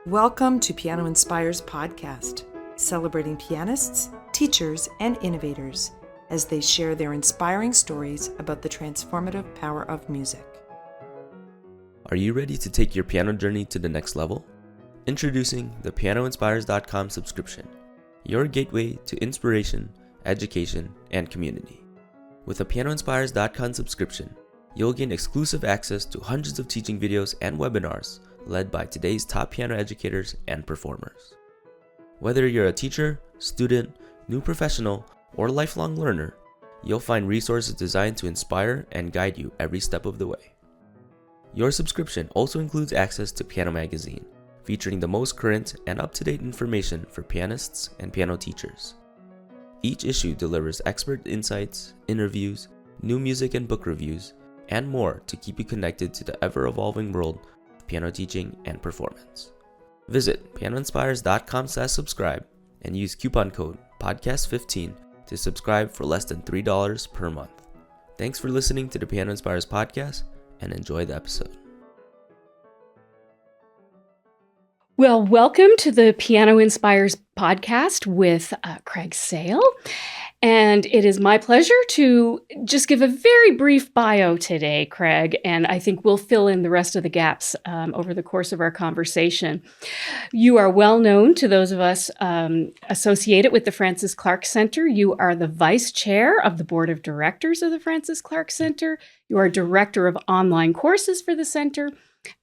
Welcome to Piano Inspires podcast, celebrating pianists, teachers, and innovators as they share their inspiring stories about the transformative power of music. Are you ready to take your piano journey to the next level? Introducing the PianoInspires.com subscription, your gateway to inspiration, education, and community. With a PianoInspires.com subscription, you'll gain exclusive access to hundreds of teaching videos and webinars led by today's top piano educators and performers. Whether you're a teacher, student, new professional, or lifelong learner, you'll find resources designed to inspire and guide you every step of the way. Your subscription also includes access to Piano Magazine, featuring the most current and up-to-date information for pianists and piano teachers. Each issue delivers expert insights, interviews, new music and book reviews, and more to keep you connected to the ever-evolving world of piano teaching and performance. Visit pianoinspires.com/subscribe and use coupon code podcast15 to subscribe for less than $3 per month. Thanks for listening to the Piano Inspires podcast and enjoy the episode. Well, welcome to the Piano Inspires podcast with Craig Sale. And it is my pleasure to just give a very brief bio today, Craig, and I think we'll fill in the rest of the gaps over the course of our conversation. You are well known to those of us associated with the Francis Clark Center. You are the vice chair of the board of directors of the Francis Clark Center. You are director of online courses for the center.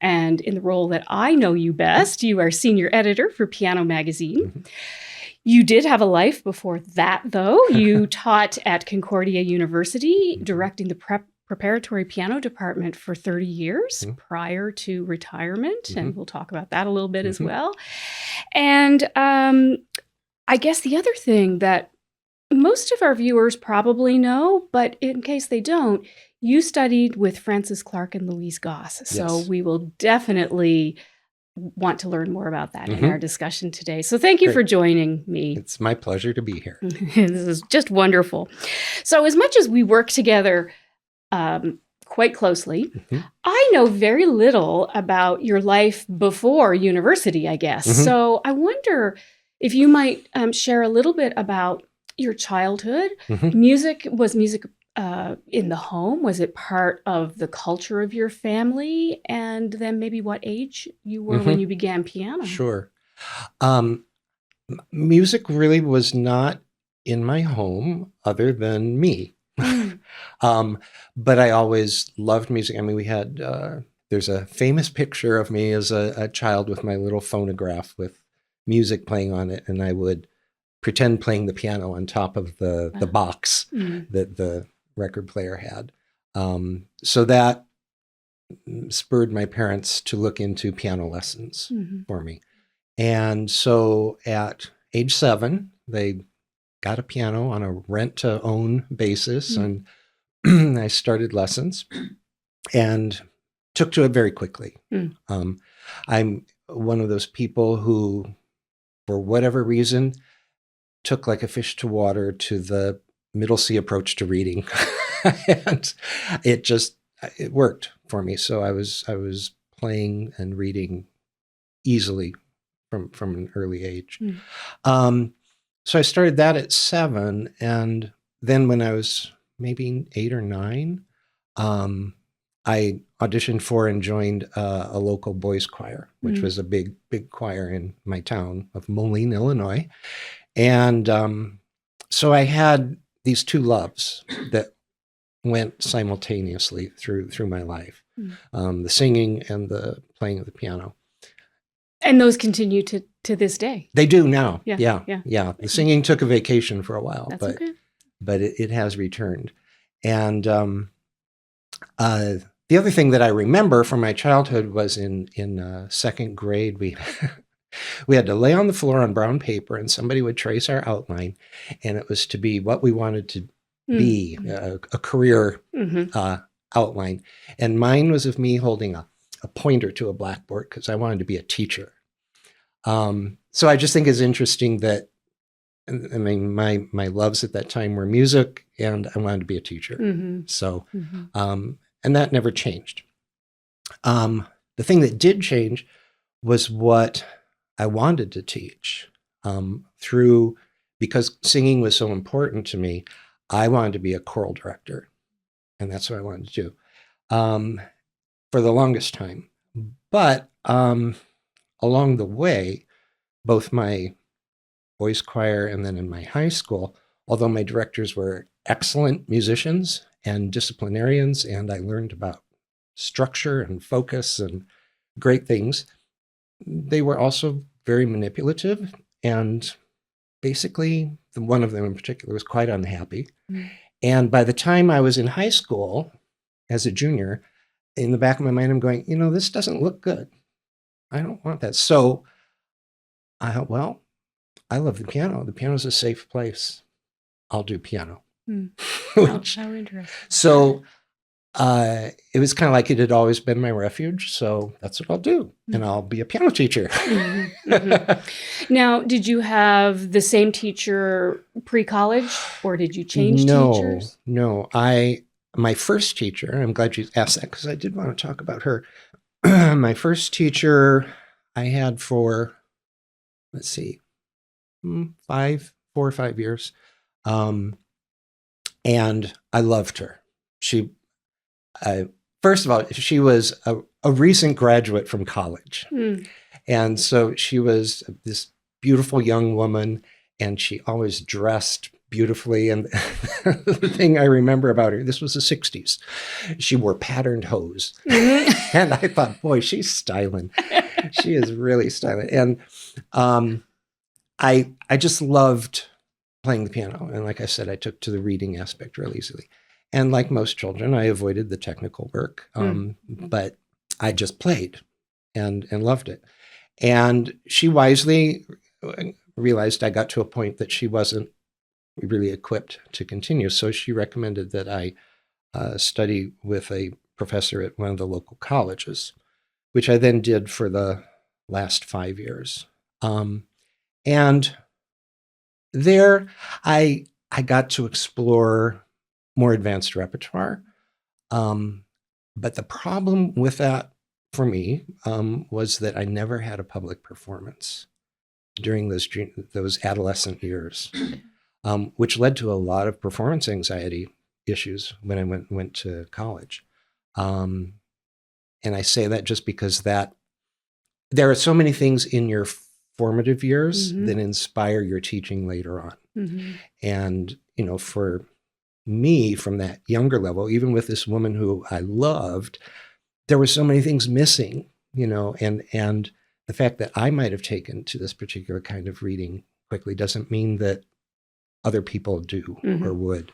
And in the role that I know you best, you are senior editor for Piano Magazine. Mm-hmm. You did have a life before that, though. You taught at Concordia University, directing the preparatory piano department for 30 years prior to retirement. And we'll talk about that a little bit as well. And I guess the other thing that most of our viewers probably know, but in case they don't, you studied with Francis Clark and Louise Goss. So we will definitely want to learn more about that in our discussion today. So thank you for joining me. It's my pleasure to be here. This is just wonderful. So as much as we work together quite closely, I know very little about your life before university, I guess. So I wonder if you might share a little bit about your childhood. Was music in the home? Was it part of the culture of your family? And then maybe what age you were when you began piano? Sure. Music really was not in my home other than me. But I always loved music. I mean, we had, there's a famous picture of me as a child with my little phonograph with music playing on it. And I would pretend playing the piano on top of the box that the record player had. So that spurred my parents to look into piano lessons for me. And so at age 7, they got a piano on a rent-to-own basis, and I started lessons and took to it very quickly. I'm one of those people who, for whatever reason, took like a fish to water to the middle C approach to reading. And it worked for me. So I was playing and reading easily from an early age. So I started that at 7. And then when I was maybe 8 or 9, I auditioned for and joined a local boys choir, which was a big choir in my town of Moline, Illinois. And so I had these two loves that went simultaneously through my life, the singing and the playing of the piano. And those continue to this day? They do now. Yeah. The singing took a vacation for a while, but it has returned. And the other thing that I remember from my childhood was in second grade, we had to lay on the floor on brown paper and somebody would trace our outline, and it was to be what we wanted to be, a career outline. And mine was of me holding a pointer to a blackboard because I wanted to be a teacher. So I just think it's interesting that, I mean, my loves at that time were music and I wanted to be a teacher. So, and that never changed. The thing that did change was what I wanted to teach because singing was so important to me. I wanted to be a choral director, and that's what I wanted to do for the longest time. But along the way, both my voice choir and then in my high school, although my directors were excellent musicians and disciplinarians, and I learned about structure and focus and great things, they were also very manipulative, and basically, one of them in particular was quite unhappy. Mm. And by the time I was in high school, as a junior, in the back of my mind, I'm going, this doesn't look good. I don't want that. So I thought, well, I love the piano. The piano's a safe place. I'll do piano. Mm. How interesting. So it was kind of like it had always been my refuge. So that's what I'll do. And I'll be a piano teacher. Mm-hmm. Mm-hmm. Now, did you have the same teacher pre-college, or did you change teachers? No. My first teacher, I'm glad you asked that because I did want to talk about her. My first teacher I had for, 4 or 5 years. And I loved her. First of all, she was a recent graduate from college. Mm. And so she was this beautiful young woman, and she always dressed beautifully. And the thing I remember about her, this was the 60s, she wore patterned hose. Mm-hmm. And I thought, boy, she's styling. She is really styling. And I just loved playing the piano. And like I said, I took to the reading aspect real easily. And like most children, I avoided the technical work, but I just played and loved it. And she wisely realized I got to a point that she wasn't really equipped to continue. So she recommended that I study with a professor at one of the local colleges, which I then did for the last 5 years. And there I got to explore more advanced repertoire. But the problem with that for me was that I never had a public performance during those adolescent years, which led to a lot of performance anxiety issues when I went to college. And I say that just because that there are so many things in your formative years that inspire your teaching later on. Mm-hmm. And, for me from that younger level, even with this woman who I loved, there were so many things missing, and the fact that I might have taken to this particular kind of reading quickly doesn't mean that other people do or would.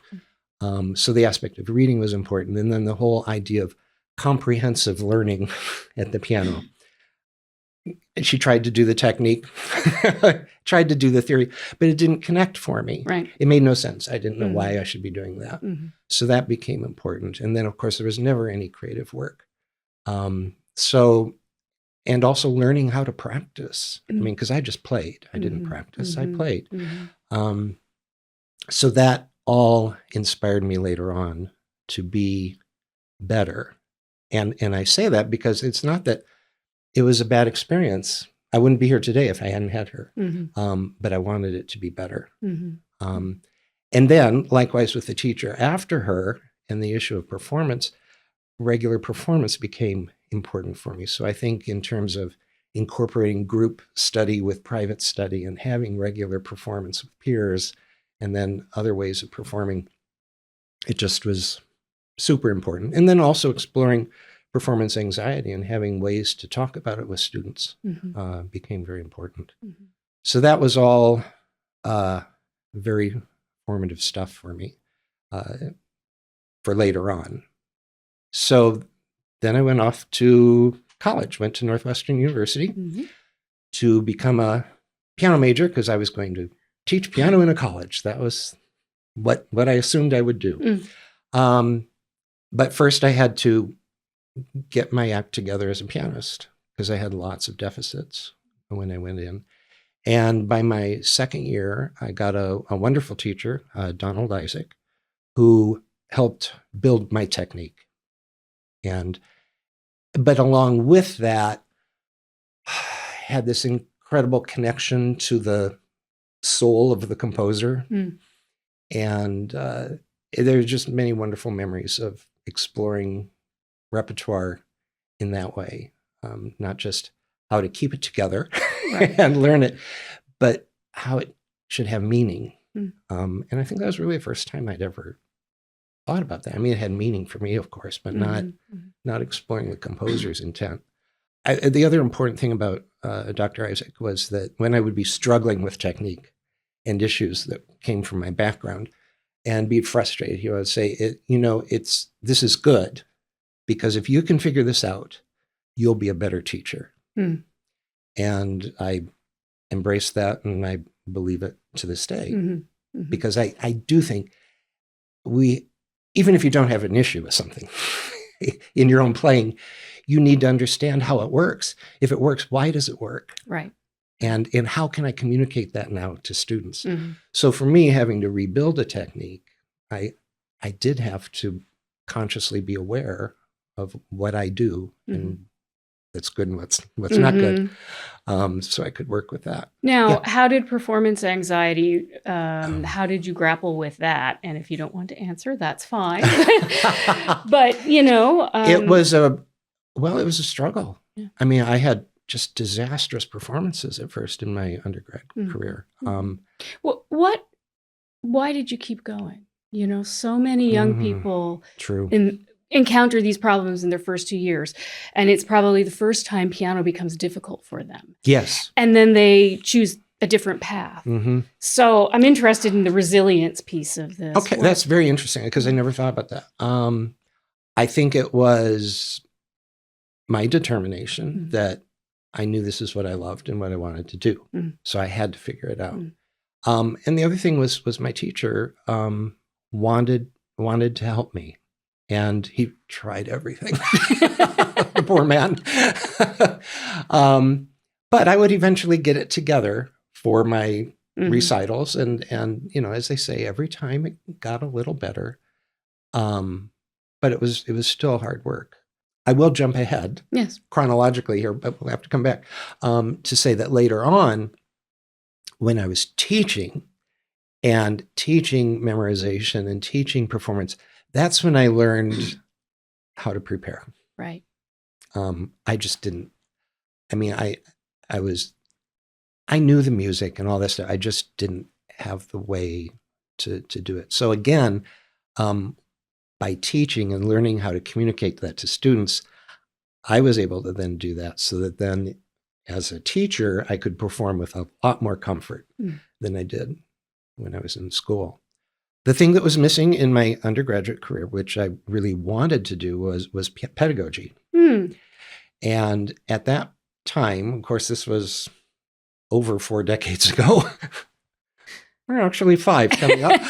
So the aspect of reading was important. And then the whole idea of comprehensive learning at the piano. She tried to do the technique, tried to do the theory, but it didn't connect for me. Right. It made no sense. I didn't know why I should be doing that. Mm-hmm. So that became important. And then, of course, there was never any creative work. And also learning how to practice. I mean, because I just played. I didn't practice. I played. Mm-hmm. So that all inspired me later on to be better. And I say that because it's not that it was a bad experience. I wouldn't be here today if I hadn't had her. Mm-hmm. But I wanted it to be better. Mm-hmm. And then, likewise with the teacher after her and the issue of performance, regular performance became important for me. So I think in terms of incorporating group study with private study and having regular performance with peers and then other ways of performing, it just was super important. And then also exploring performance anxiety and having ways to talk about it with students became very important. Mm-hmm. So that was all very formative stuff for me for later on. So then I went off to college, went to Northwestern University to become a piano major because I was going to teach piano in a college. That was what I assumed I would do. But first I had to get my act together as a pianist because I had lots of deficits when I went in. And by my second year, I got a wonderful teacher, Donald Isaac, who helped build my technique. But along with that, had this incredible incredible connection to the soul of the composer. Mm. And there are just many wonderful memories of exploring repertoire in that way. Not just how to keep it together Right. and learn it, but how it should have meaning. Mm. And I think that was really the first time I'd ever thought about that. I mean, it had meaning for me, of course, but not exploring the composer's intent. The other important thing about Dr. Isaac was that when I would be struggling with technique and issues that came from my background and be frustrated, he would say, this is good, because if you can figure this out, you'll be a better teacher. Mm. And I embrace that, and I believe it to this day, Mm-hmm. Mm-hmm. because I do think even if you don't have an issue with something in your own playing, you need to understand how it works. If it works, why does it work? Right. And how can I communicate that now to students? Mm-hmm. So for me, having to rebuild a technique, I did have to consciously be aware of what I do and that's good and what's not good. So I could work with that. Now, how did performance anxiety, how did you grapple with that? And if you don't want to answer, that's fine. But, it was a struggle. Yeah. I mean, I had just disastrous performances at first in my undergrad career. Why did you keep going? So many young people True. encounter these problems in their first 2 years, and it's probably the first time piano becomes difficult for them. Yes. And then they choose a different path. Mm-hmm. So I'm interested in the resilience piece of this. Okay, that's very interesting because I never thought about that. I think it was my determination that I knew this is what I loved and what I wanted to do. So I had to figure it out. And the other thing was my teacher wanted to help me. And he tried everything, the poor man. But I would eventually get it together for my recitals. And as they say, every time it got a little better. But it was still hard work. I will jump ahead chronologically here, but we'll have to come back to say that later on, when I was teaching memorization and teaching performance, that's when I learned how to prepare. Right. I just didn't. I mean, I knew the music and all that stuff. I just didn't have the way to do it. So again, by teaching and learning how to communicate that to students, I was able to then do that so that then as a teacher, I could perform with a lot more comfort than I did when I was in school. The thing that was missing in my undergraduate career, which I really wanted to do, was pedagogy. And at that time, of course, this was over 4 decades ago. We're actually 5 coming up.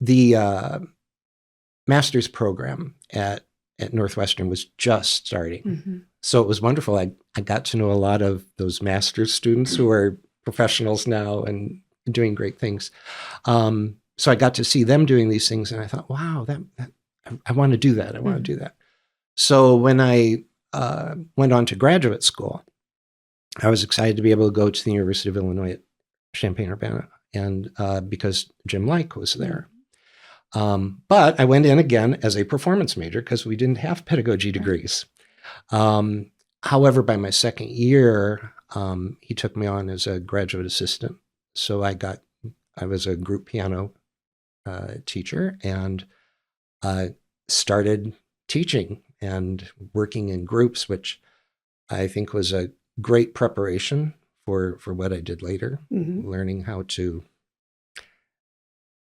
The master's program at Northwestern was just starting. So it was wonderful. I got to know a lot of those master's students who are professionals now and doing great things. So I got to see them doing these things, and I thought, wow, I want to do that. I want to do that. So when I went on to graduate school, I was excited to be able to go to the University of Illinois at Champaign-Urbana, and because Jim Like was there. But I went in again as a performance major because we didn't have pedagogy degrees. However, by my second year, he took me on as a graduate assistant. So I was a group piano teacher and started teaching and working in groups, which I think was a great preparation for what I did later, learning how to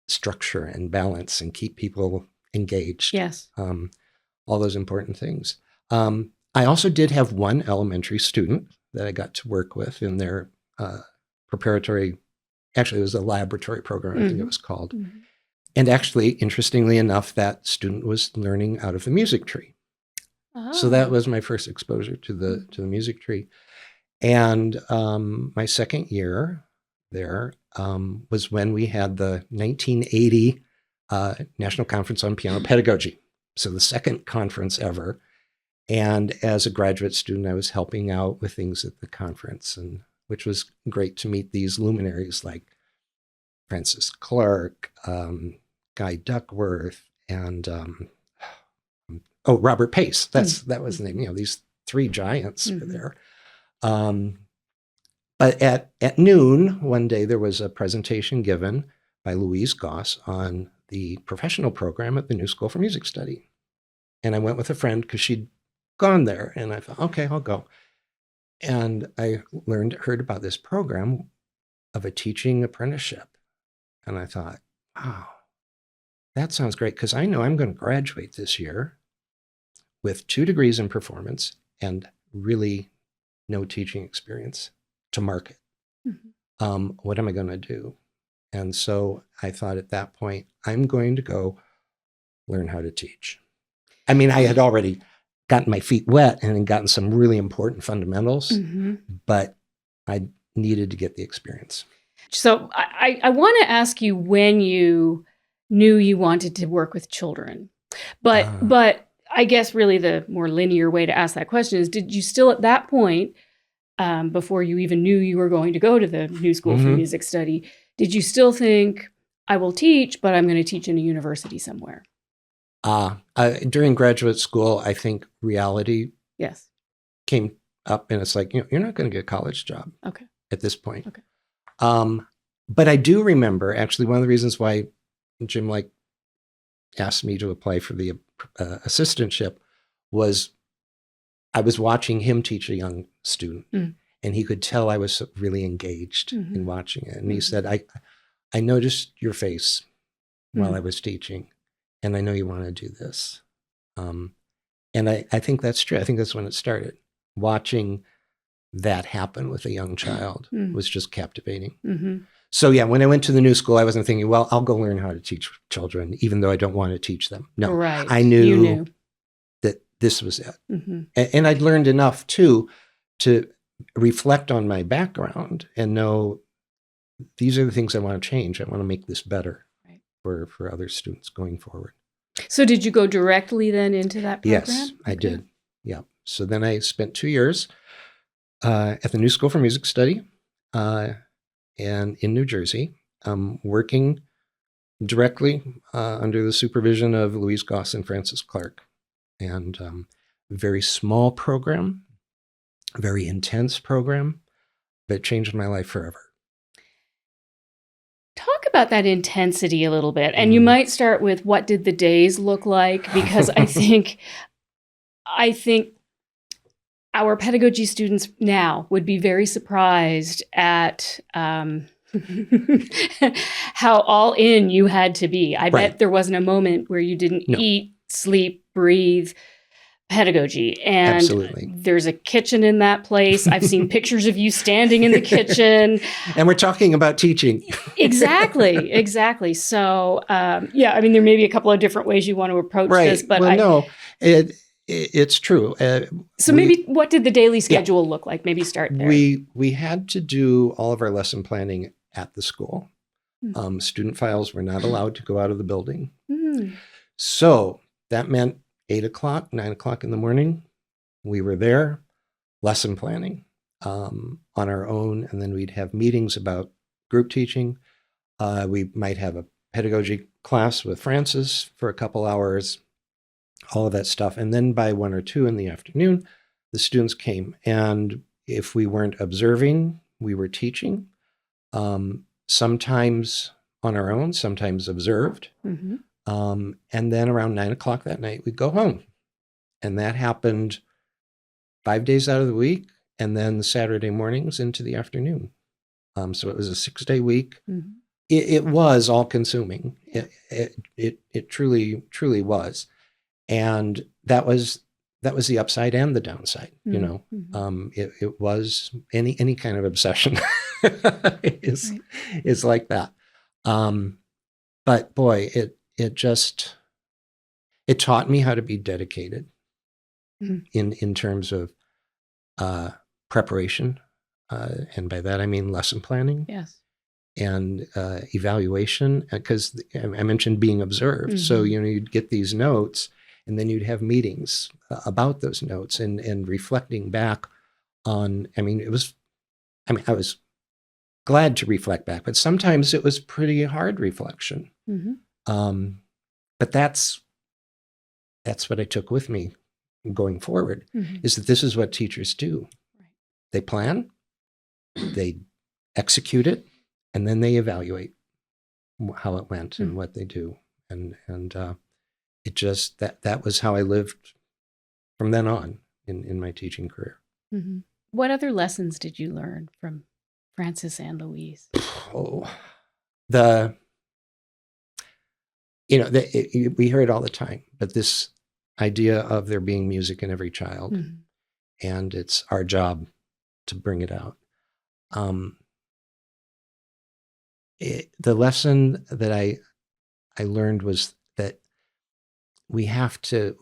structure and balance and keep people engaged. Yes. All those important things. I also did have one elementary student that I got to work with in their preparatory, actually it was a laboratory program, I think it was called. And actually, interestingly enough, that student was learning out of the music tree. So that was my first exposure to the music tree. And my second year there was when we had the 1980 National Conference on Piano Pedagogy. So the second conference ever. And as a graduate student, I was helping out with things at the conference, and which was great to meet these luminaries like Francis Clark, Guy Duckworth, and Robert Pace. That was the name. You know, these three giants were there. But at noon one day, there was a presentation given by Louise Goss on the professional program at the New School for Music Study. And I went with a friend because she'd gone there, and I thought, okay, I'll go. And I heard about this program of a teaching apprenticeship. And I thought, wow, that sounds great, because I know I'm going to graduate this year with 2 degrees in performance and really no teaching experience to market. What am I going to do? And so I thought at that point, I'm going to go learn how to teach. I mean, I had already gotten my feet wet and gotten some really important fundamentals, but I needed to get the experience. So I want to ask you when you knew you wanted to work with children, but I guess really the more linear way to ask that question is, did you still at that point, before you even knew you were going to go to the New School for Music Study, did you still think, I will teach, but I'm going to teach in a university somewhere? During graduate school, I think reality came up, and it's like, you know, you're not going to get a college job at this point. But I do remember, actually, one of the reasons why Jim asked me to apply for the assistantship was I was watching him teach a young student, and he could tell I was really engaged in watching it. And he said, I noticed your face while I was teaching, and I know you want to do this. And I think that's true. I think that's when it started. Watching that happen with a young child was just captivating. So yeah, when I went to the New School, I wasn't thinking, well, I'll go learn how to teach children, even though I don't want to teach them. No, I knew that this was it. And I'd learned enough too to reflect on my background and know these are the things I want to change. I want to make this better for other students going forward. So did you go directly then into that program? Yes, I did. Yeah. So then I spent 2 years at the New School for Music Study and in New Jersey, working directly under the supervision of Louise Goss and Francis Clark. And very small program, very intense program, but changed my life forever. Talk about that intensity a little bit. And you might start with, what did the days look like? Because I think our pedagogy students now would be very surprised at how all in you had to be. I bet there wasn't a moment where you didn't eat, sleep, breathe pedagogy. And absolutely. There's a kitchen in that place. I've seen pictures of you standing in the kitchen. And we're talking about teaching. Exactly. So, yeah, I mean, there may be a couple of different ways you want to approach this, but it's true. So maybe what did the daily schedule look like? Maybe start there. We had to do all of our lesson planning at the school. Student files were not allowed to go out of the building. So that meant 8 o'clock, 9 o'clock in the morning, we were there, lesson planning on our own. And then we'd have meetings about group teaching. We might have a pedagogy class with Francis for a couple hours, all of that stuff. And then by 1 or 2 in the afternoon, the students came. And if we weren't observing, we were teaching, sometimes on our own, sometimes observed. And then around 9 o'clock that night, we'd go home. And that happened 5 days out of the week, and then Saturday mornings into the afternoon. So it was a 6-day week. It was all consuming. It truly was. And that was the upside and the downside, you know. It was any kind of obsession is like that. But boy, it taught me how to be dedicated in terms of preparation. And by that, I mean lesson planning. Yes. And evaluation, because I mentioned being observed. So, you know, you'd get these notes and then you'd have meetings about those notes and reflecting back on, I was glad to reflect back, but sometimes it was pretty hard reflection. But that's what I took with me going forward, is that this is what teachers do. Right. They plan, they execute it, and then they evaluate how it went and what they do. And it just, that was how I lived from then on in my teaching career. What other lessons did you learn from Frances and Louise? We hear it all the time, but this idea of there being music in every child, and it's our job to bring it out. The lesson that I learned was that we have to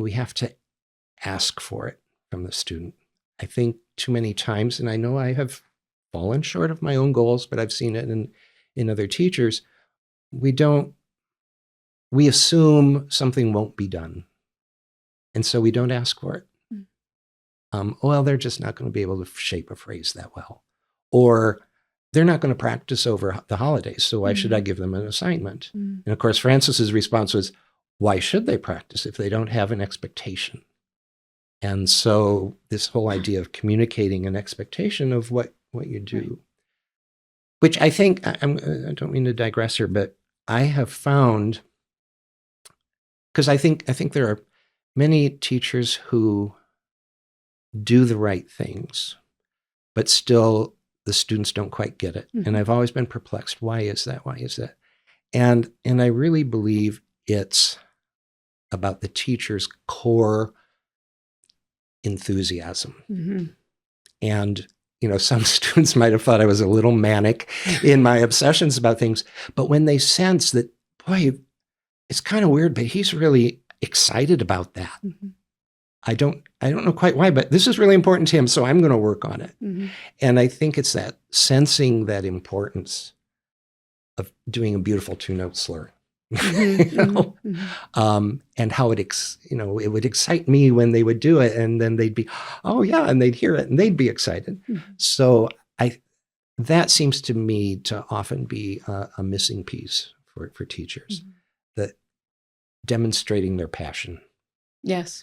ask for it from the student. I think too many times, and I know I have fallen short of my own goals, but I've seen it in other teachers, we assume something won't be done. And so we don't ask for it. Well, they're just not going to be able to shape a phrase that well. Or they're not going to practice over the holidays, so why should I give them an assignment? And of course, Frances's response was, why should they practice if they don't have an expectation? And so this whole idea of communicating an expectation of what you do, which I think, I don't mean to digress here, but I have found, because I think there are many teachers who do the right things, but still the students don't quite get it. And I've always been perplexed. Why is that? Why is that? And I really believe it's about the teacher's core enthusiasm. And, some students might have thought I was a little manic in my obsessions about things, but when they sense that, boy, it's kind of weird, but he's really excited about that. I don't know quite why, but this is really important to him, so I'm going to work on it. And I think it's that sensing that importance of doing a beautiful 2-note slur. And how it would excite me when they would do it, and then they'd be, oh yeah, and they'd hear it and they'd be excited. So that seems to me to often be a missing piece for teachers, that demonstrating their passion. Yes.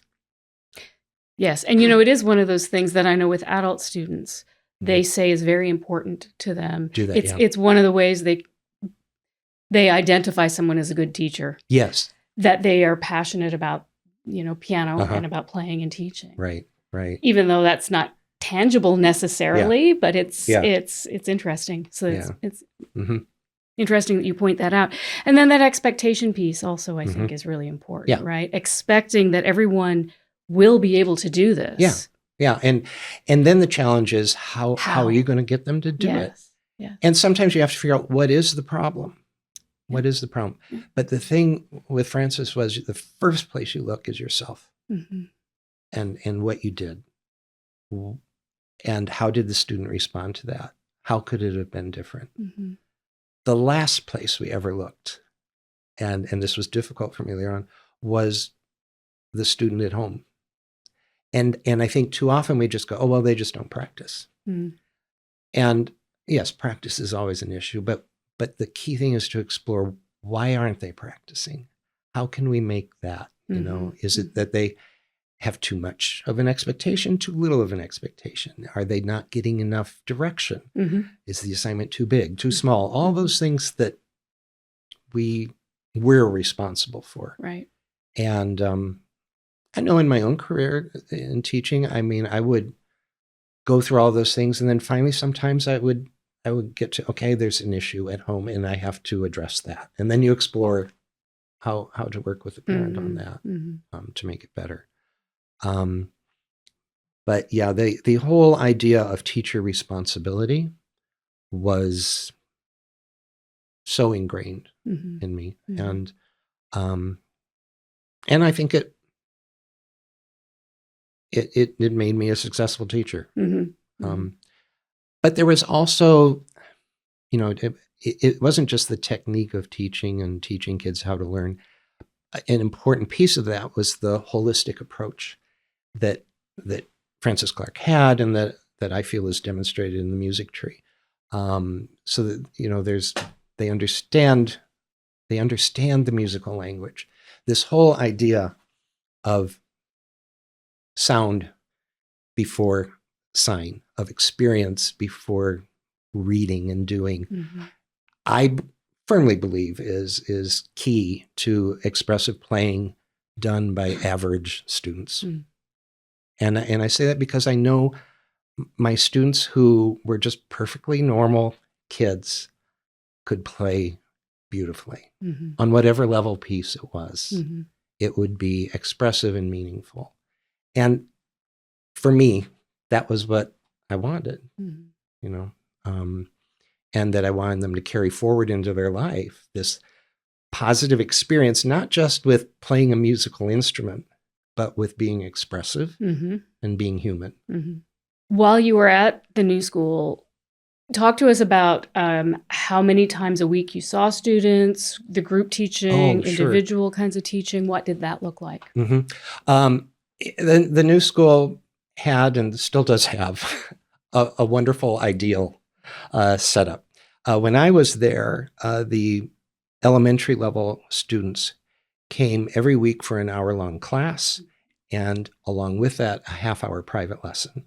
And it is one of those things that I know with adult students, they say is very important to them. It's one of the ways they identify someone as a good teacher. Yes. That they are passionate about, piano and about playing and teaching. Right. Even though that's not tangible necessarily, but it's interesting. So it's interesting that you point that out. And then that expectation piece also, I think, is really important, right? Expecting that everyone will be able to do this. Yeah. And then the challenge is how are you going to get them to do it? Yeah. And sometimes you have to figure out, what is the problem? What is the problem? But the thing with Frances was, the first place you look is yourself, and what you did. And how did the student respond to that? How could it have been different? The last place we ever looked, and this was difficult for me later on, was the student at home. And I think too often we just go, oh, well, they just don't practice. And yes, practice is always an issue, but the key thing is to explore, why aren't they practicing? How can we make that? Is it that they have too much of an expectation, too little of an expectation? Are they not getting enough direction? Is the assignment too big, too small? All those things that we're responsible for. Right. And I know in my own career in teaching, I would go through all those things, and then finally sometimes I would get to, okay, there's an issue at home and I have to address that. And then you explore how to work with the parent on that to make it better. But yeah, the whole idea of teacher responsibility was so ingrained in me. And I think it made me a successful teacher. But there was also, it wasn't just the technique of teaching and teaching kids how to learn. An important piece of that was the holistic approach. that Francis Clark had, and that I feel is demonstrated in the music tree. So that, you know, they understand the musical language. This whole idea of sound before sign, of experience before reading and doing, I firmly believe is key to expressive playing done by average students. And I say that because I know my students who were just perfectly normal kids could play beautifully on whatever level piece it was. It would be expressive and meaningful. And for me, that was what I wanted, you know, and that I wanted them to carry forward into their life, this positive experience, not just with playing a musical instrument, but with being expressive and being human. While you were at the new school, talk to us about how many times a week you saw students, the group teaching, individual kinds of teaching. What did that look like? The new school had, and still does have, a wonderful ideal setup. When I was there, the elementary level students came every week for an hour-long class, and along with that, a half-hour private lesson.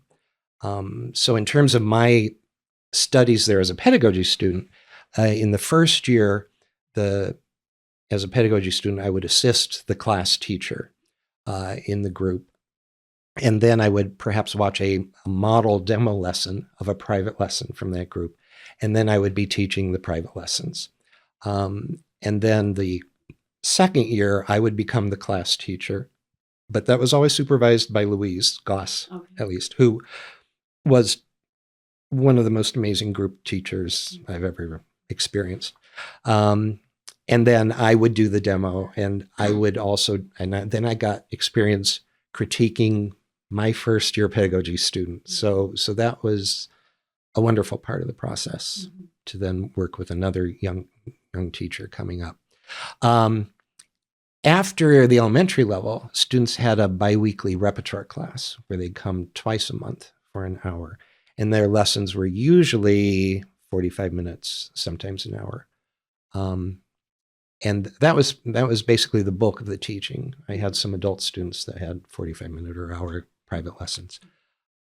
So in terms of my studies there as a pedagogy student, in the first year, as a pedagogy student, I would assist the class teacher in the group. And then I would perhaps watch a model demo lesson of a private lesson from that group. And then I would be teaching the private lessons. And then the second year, I would become the class teacher. But that was always supervised by Louise Goss, at least, who was one of the most amazing group teachers I've ever experienced. And then I would do the demo, and I would also, then I got experience critiquing my first year pedagogy student. So that was a wonderful part of the process to then work with another young teacher coming up. After the elementary level, students had a biweekly repertoire class where they'd come twice a month for an hour. And their lessons were usually 45 minutes, sometimes an hour. And that was basically the bulk of the teaching. I had some adult students that had 45-minute or hour private lessons.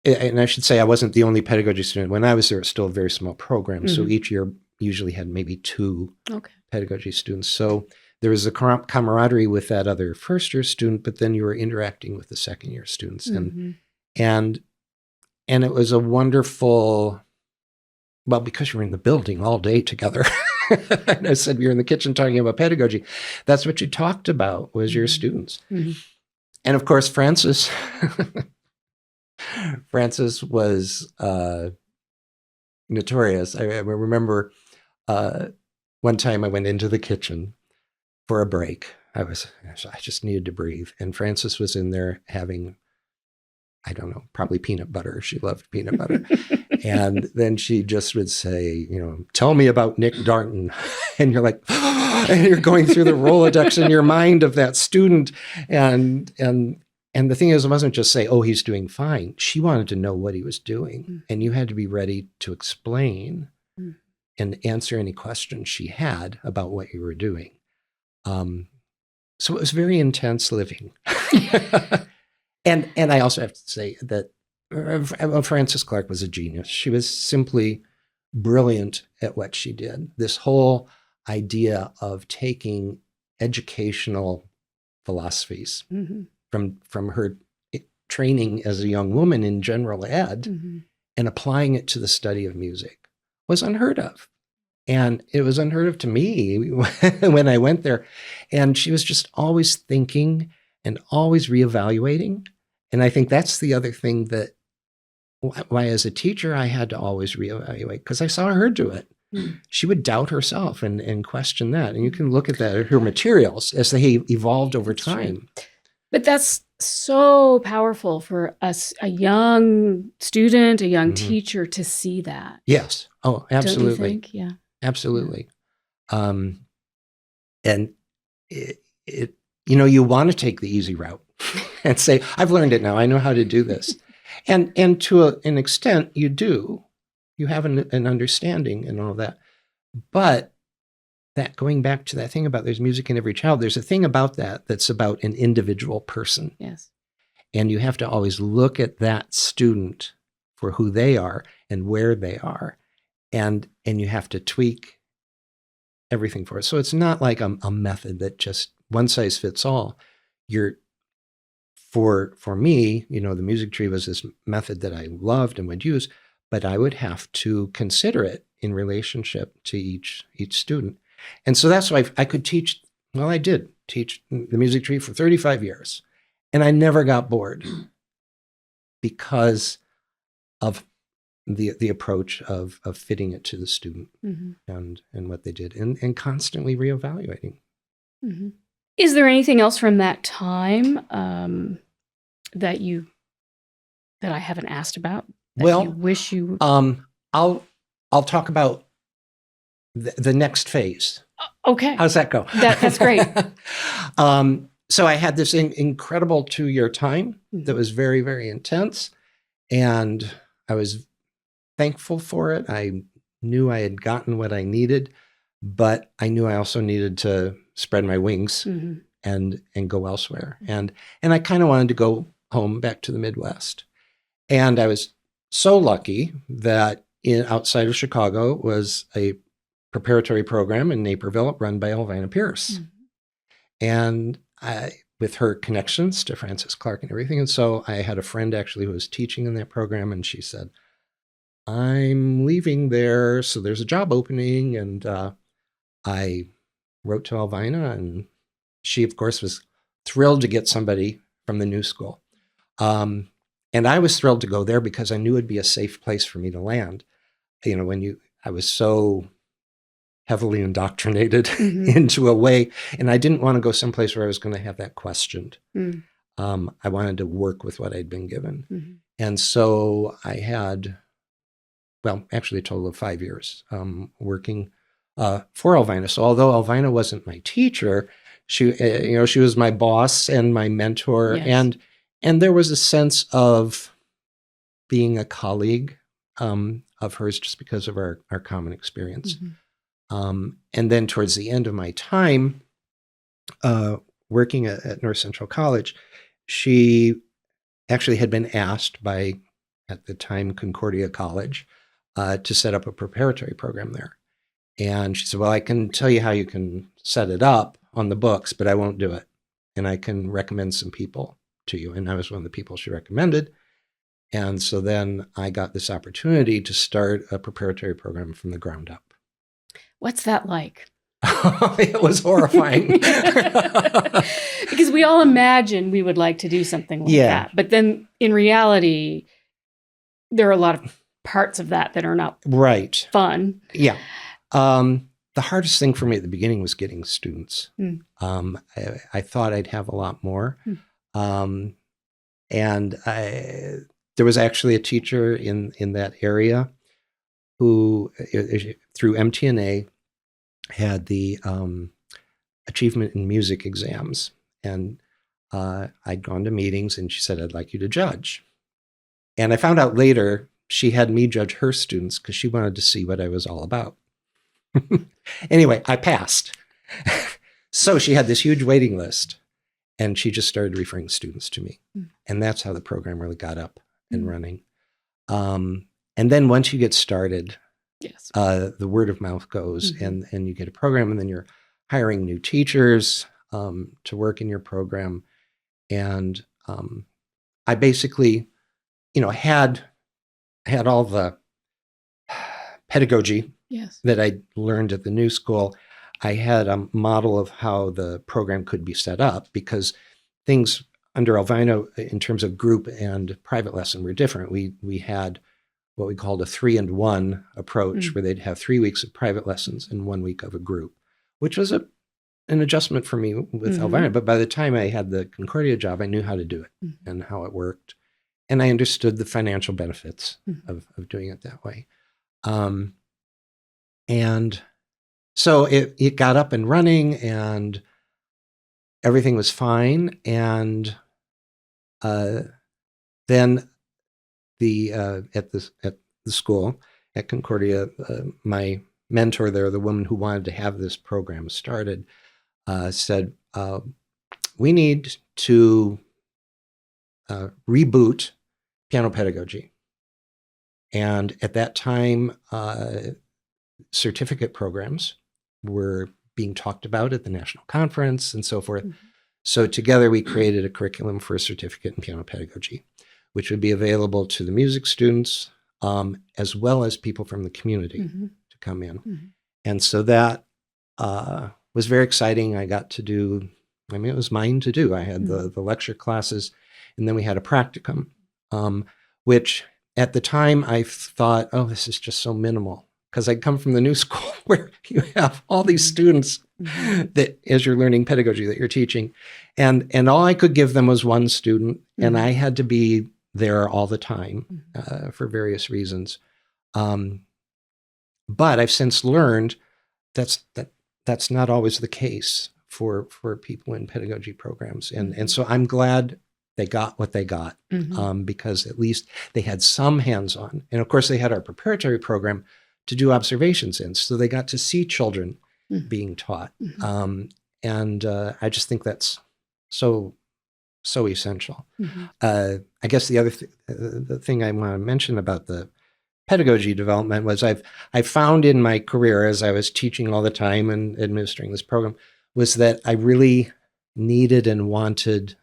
And I should say I wasn't the only pedagogy student. When I was there, it was still a very small program. So each year usually had maybe 2 pedagogy students. So there was a camaraderie with that other first-year student, but then you were interacting with the second-year students. And it was a wonderful, well, because you were in the building all day together. And I said, you're in the kitchen talking about pedagogy. That's what you talked about was your students. And of course, Francis was notorious. I remember one time I went into the kitchen for a break. I just needed to breathe. And Francis was in there having, I don't know, probably peanut butter. She loved peanut butter. And then she just would say, tell me about Nick Darnton. And you're like, and you're going through the Rolodex in your mind of that student. And the thing is, it wasn't just say, oh, he's doing fine. She wanted to know what he was doing. And you had to be ready to explain and answer any questions she had about what you were doing. So it was very intense living. And I also have to say that Frances Clark was a genius. She was simply brilliant at what she did. This whole idea of taking educational philosophies from her training as a young woman in general ed and applying it to the study of music was unheard of. And it was unheard of to me when I went there. And she was just always thinking and always reevaluating. And I think that's the other thing that why as a teacher, I had to always reevaluate because I saw her do it. She would doubt herself and question that. And you can look at that, her materials as they evolved over time. But that's so powerful for us, a young student, a young teacher to see that. Yes. Oh, absolutely. Don't you think? Yeah. Absolutely. And you want to take the easy route and say, I've learned it now. I know how to do this. And to an extent, you do. You have an understanding and all that. But that going back to that thing about there's music in every child, there's a thing about that's about an individual person. Yes. And you have to always look at that student for who they are and where they are. And you have to tweak everything for it. So it's not like a method that just one size fits all. For me, the music tree was this method that I loved and would use, but I would have to consider it in relationship to each student. And so that's why I could teach. Well, I did teach the music tree for 35 years, and I never got bored because of the approach of fitting it to the student and what they did, and constantly reevaluating. Mm-hmm. Is there anything else from that time that I haven't asked about? That you wish you. I'll talk about the next phase. Okay. How's that go? That's great. So I had this incredible 2-year time that was very, very intense, and I was thankful for it. I knew I had gotten what I needed, but I knew I also needed to spread my wings and go elsewhere. And I kind of wanted to go home back to the Midwest. And I was so lucky that outside of Chicago was a preparatory program in Naperville run by Elvina Pearce. And with her connections to Francis Clark and everything. And so I had a friend actually who was teaching in that program, and she said, I'm leaving there, so there's a job opening. And I wrote to Elvina, and she, of course, was thrilled to get somebody from the new school. And I was thrilled to go there because I knew it'd be a safe place for me to land. I was so heavily indoctrinated into a way, and I didn't want to go someplace where I was going to have that questioned. I wanted to work with what I'd been given. And so I had, actually a total of 5 years working for Elvina. So although Elvina wasn't my teacher, she was my boss and my mentor. Yes. And there was a sense of being a colleague of hers just because of our common experience. And then towards the end of my time working at North Central College, she actually had been asked by, at the time, Concordia College to set up a preparatory program there. And she said, well, I can tell you how you can set it up on the books, but I won't do it. And I can recommend some people to you. And I was one of the people she recommended. And so then I got this opportunity to start a preparatory program from the ground up. What's that like? It was horrifying. Because we all imagine we would like to do something like that. But then in reality, there are a lot of parts of that are not fun. Yeah. The hardest thing for me at the beginning was getting students. I thought I'd have a lot more. And there was actually a teacher in that area who, through MTNA, had the achievement in music exams. And I'd gone to meetings, and she said, I'd like you to judge. And I found out later she had me judge her students because she wanted to see what I was all about. Anyway, I passed. So she had this huge waiting list, and she just started referring students to me. And that's how the program really got up and running. And then once you get started, the word of mouth goes, and you get a program, and then you're hiring new teachers to work in your program. And I basically, had all the pedagogy that I learned at the new school. I had a model of how the program could be set up, because things under Elvina in terms of group and private lesson were different. We had what we called a 3-in-1 approach, where they'd have 3 weeks of private lessons and 1 week of a group, which was an adjustment for me with Elvina. But by the time I had the Concordia job, I knew how to do it and how it worked. And I understood the financial benefits of doing it that way. And so it got up and running, and everything was fine. And then at the school at Concordia, my mentor there, the woman who wanted to have this program started, said, we need to reboot piano pedagogy. And at that time, certificate programs were being talked about at the national conference and so forth. Mm-hmm. So together we created a curriculum for a certificate in piano pedagogy, which would be available to the music students as well as people from the community to come in. Mm-hmm. And so that was very exciting. I got to do, it was mine to do. I had the lecture classes, and then we had a practicum, which at the time I thought, oh, this is just so minimal, because I come from the new school where you have all these students that, as you're learning pedagogy, that you're teaching, and all I could give them was one student, and I had to be there all the time for various reasons. But I've since learned that's not always the case for people in pedagogy programs, and so I'm glad they got what they got, because at least they had some hands-on. And of course, they had our preparatory program to do observations in, so they got to see children being taught. And I just think that's so essential. I guess the other the thing I want to mention about the pedagogy development was I found in my career, as I was teaching all the time and administering this program, was that I really needed and wanted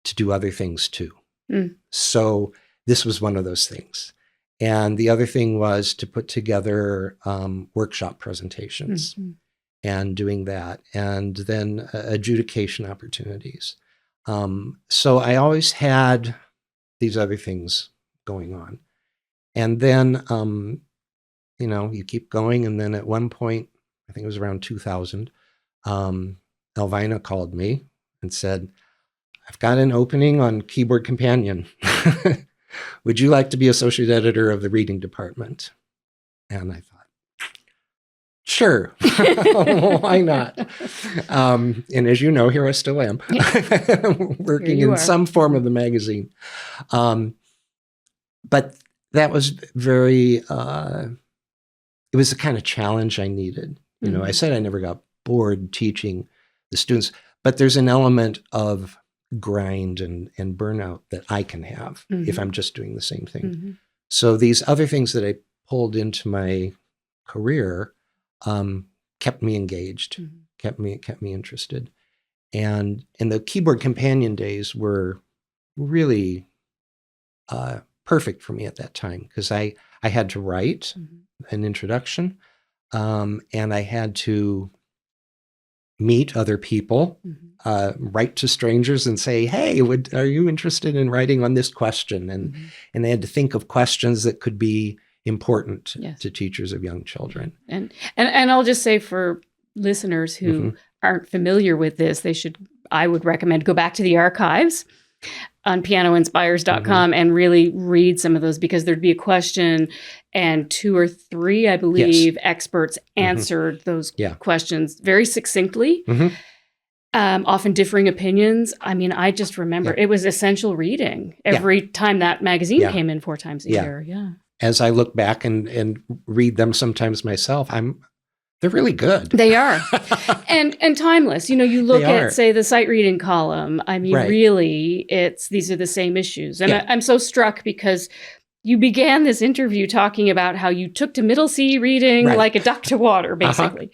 to do other things too. So this was one of those things. And the other thing was to put together workshop presentations and doing that, and then adjudication opportunities. So I always had these other things going on. And then, you keep going. And then at one point, I think it was around 2000, Elvina called me and said, I've got an opening on Keyboard Companion. Would you like to be associate editor of the reading department? And I thought, sure, why not? And as you know, here I still am, working in some form of the magazine. But that was very, it was the kind of challenge I needed. I said I never got bored teaching the students, but there's an element of grind and burnout that I can have if I'm just doing the same thing. So these other things that I pulled into my career kept me engaged, kept me interested. And the Keyboard Companion days were really perfect for me at that time, because I had to write an introduction, and I had to meet other people, write to strangers and say, hey, are you interested in writing on this question? And I had to think of questions that could be important to teachers of young children. And I'll just say, for listeners who aren't familiar with this, I would recommend go back to the archives on pianoinspires.com and really read some of those, because there'd be a question and 2 or 3, I believe, experts answered those questions very succinctly, often differing opinions. I mean, I just remember it was essential reading every time that magazine came in 4 times a year. Yeah. As I look back and read them sometimes myself, they're really good. They are. and timeless. You look at, say, the sight reading column. I mean, really, these are the same issues. And I'm so struck because you began this interview talking about how you took to middle C reading like a duck to water, basically.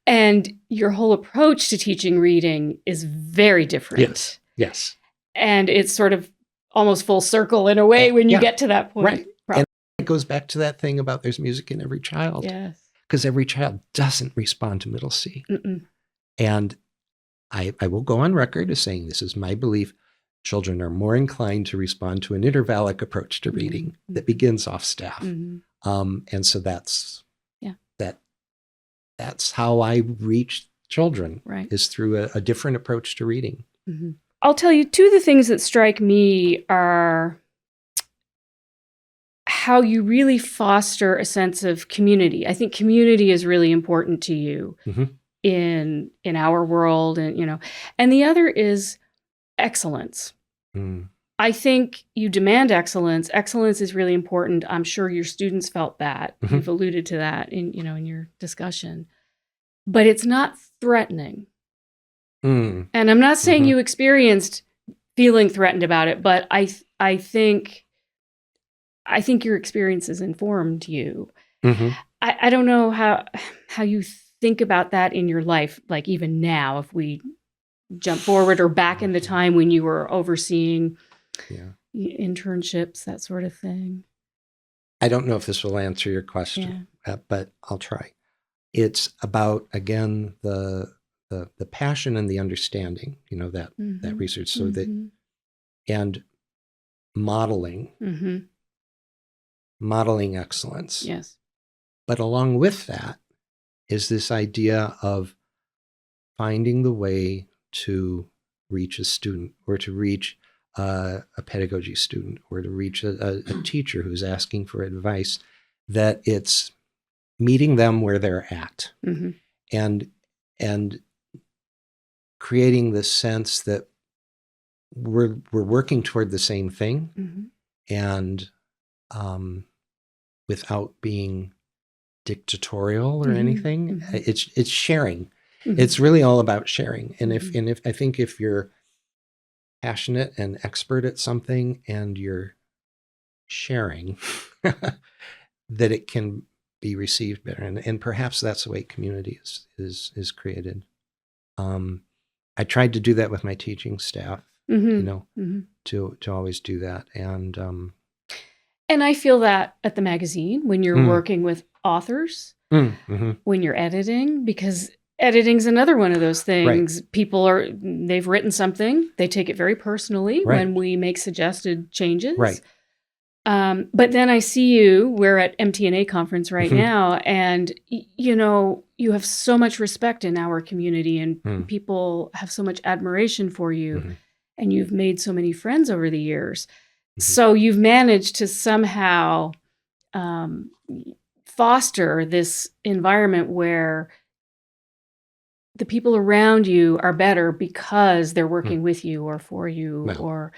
And your whole approach to teaching reading is very different. Yes. And it's sort of almost full circle in a way when you get to that point. Right. And it goes back to that thing about there's music in every child. Yes. Because every child doesn't respond to middle C. And I will go on record as saying, this is my belief, children are more inclined to respond to an intervallic approach to reading that begins off staff. And so that's how I reach children, is through a different approach to reading. I'll tell you, 2 of the things that strike me are how you really foster a sense of community. I think community is really important to you. in our world, and and the other is excellence. Mm. I think you demand excellence. Excellence is really important. I'm sure your students felt that. Mhm. You've alluded to that in your discussion. But it's not threatening. Mm. And I'm not saying Mhm. you experienced feeling threatened about it, but I think your experiences informed you. Mhm. I don't know how you think about that in your life, like even now, if we jump forward or back in the time when you were overseeing Yeah. internships, that sort of thing. I don't know if this will answer your question, but I'll try. It's about, again, the passion and the understanding, that Mhm. research. So that, Mhm. and modeling excellence. Yes. But along with that is this idea of finding the way to reach a student, or to reach a pedagogy student, or to reach a teacher who's asking for advice, that it's meeting them where they're at, Mhm. and creating this sense that we're working toward the same thing, Mhm. and without being dictatorial or Mhm. anything. Mhm. It's sharing. Mhm. It's really all about sharing. And if Mhm. I think if you're passionate and expert at something and you're sharing, that it can be received better. And perhaps that's the way community is created. I tried to do that with my teaching staff, Mhm. Mhm. to always do that. And And I feel that at the magazine when you're Mm. working with authors, mhm. when you're editing, because editing's another one of those things. They've written something, they take it very personally Right. when we make suggested changes. Right. But then I see we're at MTNA conference right Mhm. now, and you have so much respect in our community, and Mm. people have so much admiration for you, Mhm. and you've made so many friends over the years. Mhm. So you've managed to somehow foster this environment where the people around you are better because they're working with you or for you, Well.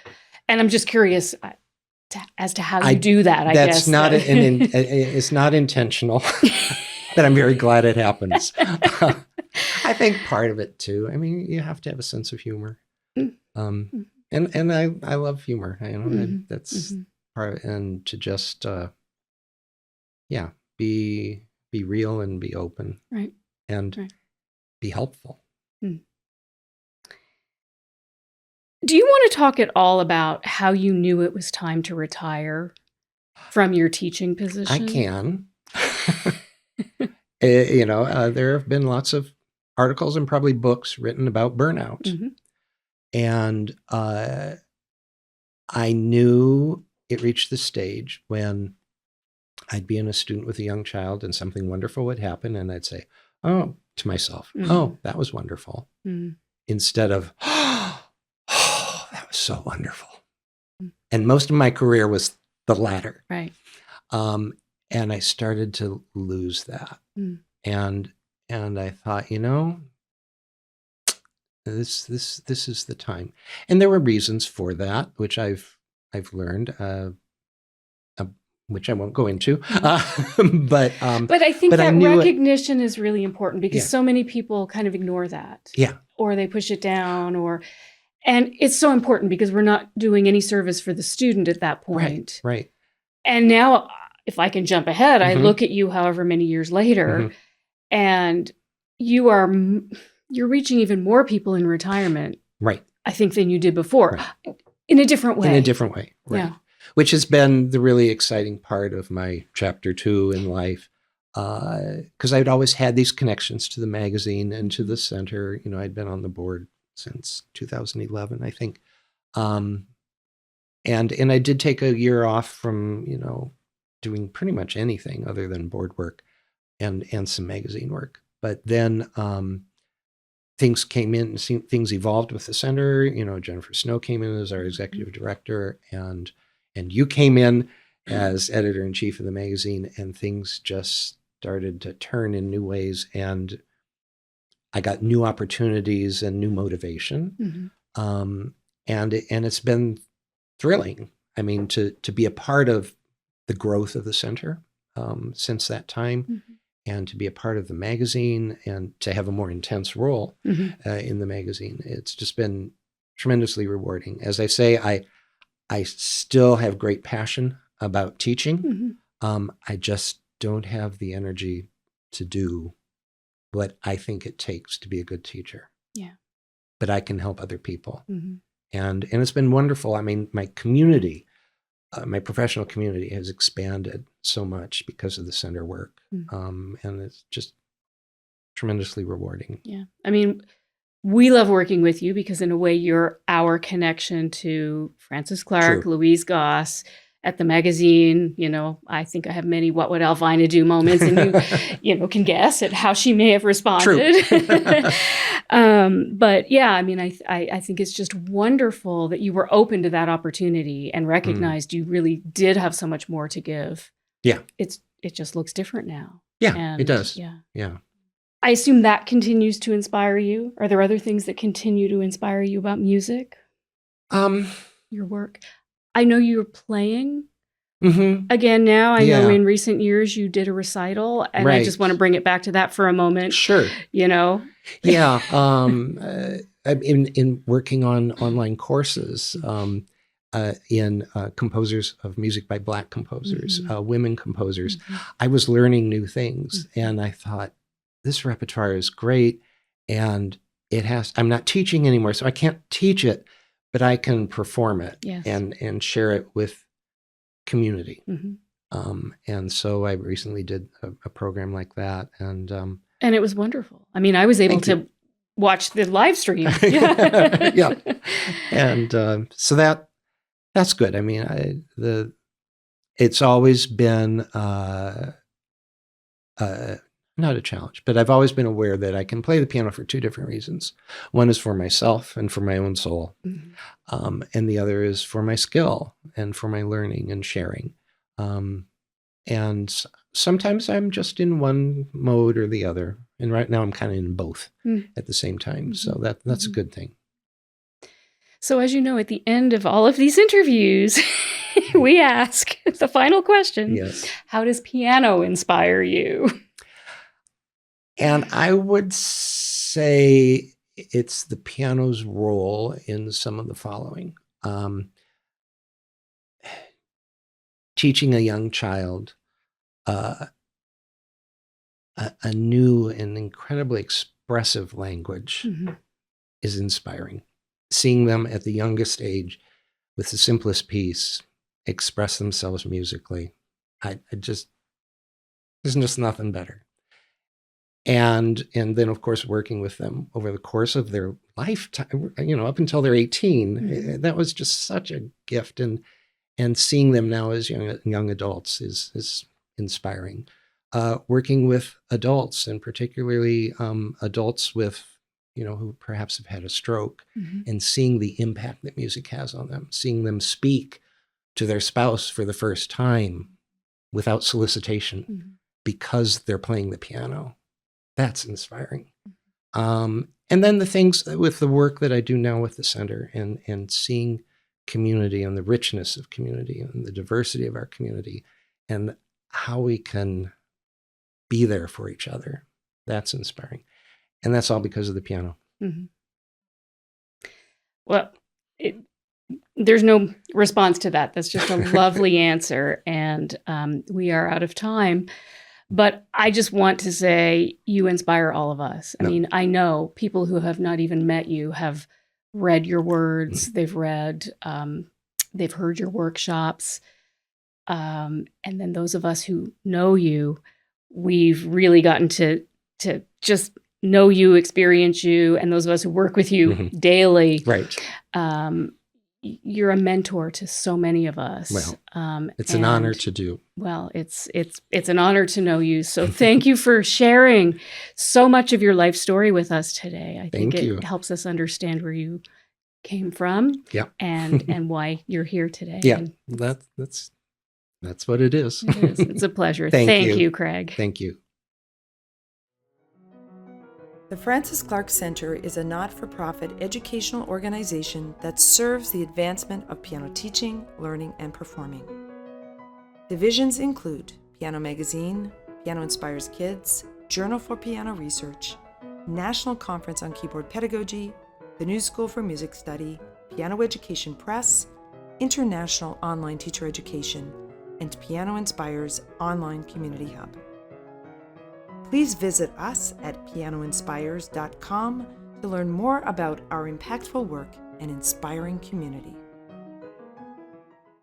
and I'm just curious as to how you I- do that, I That's guess. not it's not intentional, but I'm very glad it happens. I think part of it too. I mean, you have to have a sense of humor, Mhm. and I love humor. Mhm. That's Mhm. part, and to just be real and be open, Right. and Right. be helpful. Do you want to talk at all about how you knew it was time to retire from your teaching position? I can. There have been lots of articles and probably books written about burnout. Mhm. And I knew it reached the stage when I'd be in a student with a young child and something wonderful would happen. And I'd say, oh, to myself, oh, that was wonderful. Mhm. Instead of, oh, that was so wonderful. Mm. And most of my career was the latter. Right. And I started to lose that. Mm. And I thought, this is the time. And there were reasons for that, which I've learned, which I won't go into. But I think but I that knew recognition is really important because Yeah. so many people kind of ignore that. Yeah. Or they push it down, and it's so important because we're not doing any service for the student at that point. Right. And now, if I can jump ahead, I Mhm. look at you however many years later, Mhm. and you're reaching even more people in retirement, Right. I think, than you did before, in a different way. In a different way. Right. Yeah. Which has been the really exciting part of my chapter 2 in life. Because I'd always had these connections to the magazine and to the center. I'd been on the board since 2011, I think. And I did take a year off from, doing pretty much anything other than board work and some magazine work. But then things came in, things evolved with the center. Jennifer Snow came in as our executive director, and you came in as editor-in-chief of the magazine, and things just started to turn in new ways. And I got new opportunities and new motivation. And it's been thrilling. I mean, to be a part of the growth of the center since that time, and to be a part of the magazine and to have a more intense role in the magazine. It's just been tremendously rewarding. As I say, I still have great passion about teaching. I just don't have the energy to do what I think it takes to be a good teacher. Yeah. But I can help other people. And it's been wonderful. I mean, my community, my professional community has expanded so much because of the center work. And it's just tremendously rewarding. Yeah. I mean, we love working with you because in a way you're our connection to Frances Clark, True. Louise Goss at the magazine. You know, I think I have many what would Elvina do moments, and you can guess at how she may have responded. But yeah, I mean, I think it's just wonderful that you were open to that opportunity and recognized you really did have so much more to give. Yeah. It just looks different now. Yeah, And, it does. Yeah. I assume that continues to inspire you. Are there other things that continue to inspire you about music? Your work? I know you're playing again now. I know in recent years you did a recital, and I just want to bring it back to that for a moment. Sure. Yeah. In working on online courses, in composers of music by Black composers, women composers, I was learning new things, and I thought, this repertoire is great, and I'm not teaching anymore, so I can't teach it, but I can perform it and share it with community. And so I recently did a program like that, and it was wonderful. I mean, I was able to watch the live stream. Yeah, and so that's good. I mean, it's always been not a challenge, but I've always been aware that I can play the piano for two different reasons. One is for myself and for my own soul. And the other is for my skill and for my learning and sharing. And sometimes I'm just in one mode or the other. And right now I'm kind of in both at the same time. So that's a good thing. So as you know, at the end of all of these interviews, we ask the final question. Yes. How does piano inspire you? And I would say it's the piano's role in some of the following. Teaching a young child a new and incredibly expressive language is inspiring. Seeing them at the youngest age with the simplest piece express themselves musically, there's just nothing better. And then, of course, working with them over the course of their lifetime, up until they're 18, that was just such a gift. And seeing them now as young adults is inspiring. Working with adults, and particularly adults with, who perhaps have had a stroke, and seeing the impact that music has on them, seeing them speak to their spouse for the first time without solicitation because they're playing the piano. That's inspiring. And then the things with the work that I do now with the center and seeing community and the richness of community and the diversity of our community and how we can be there for each other. That's inspiring. And that's all because of the piano. Well, there's no response to that. That's just a lovely answer. And we are out of time. But I just want to say you inspire all of us. I mean, I know people who have not even met you have read your words. They've heard your workshops. And then those of us who know you, we've really gotten to just know you, experience you. And those of us who work with you daily. Right. You're a mentor to so many of us. Well, it's an honor to do. Well, it's an honor to know you. So thank you for sharing so much of your life story with us today. I think it helps us understand where you came from and why you're here today. Yeah, that's what it is. It is. It's a pleasure. Thank you, Craig. Thank you. The Francis Clark Center is a not-for-profit educational organization that serves the advancement of piano teaching, learning, and performing. Divisions include Piano Magazine, Piano Inspires Kids, Journal for Piano Research, National Conference on Keyboard Pedagogy, the New School for Music Study, Piano Education Press, International Online Teacher Education, and Piano Inspires Online Community Hub. Please visit us at pianoinspires.com to learn more about our impactful work and inspiring community.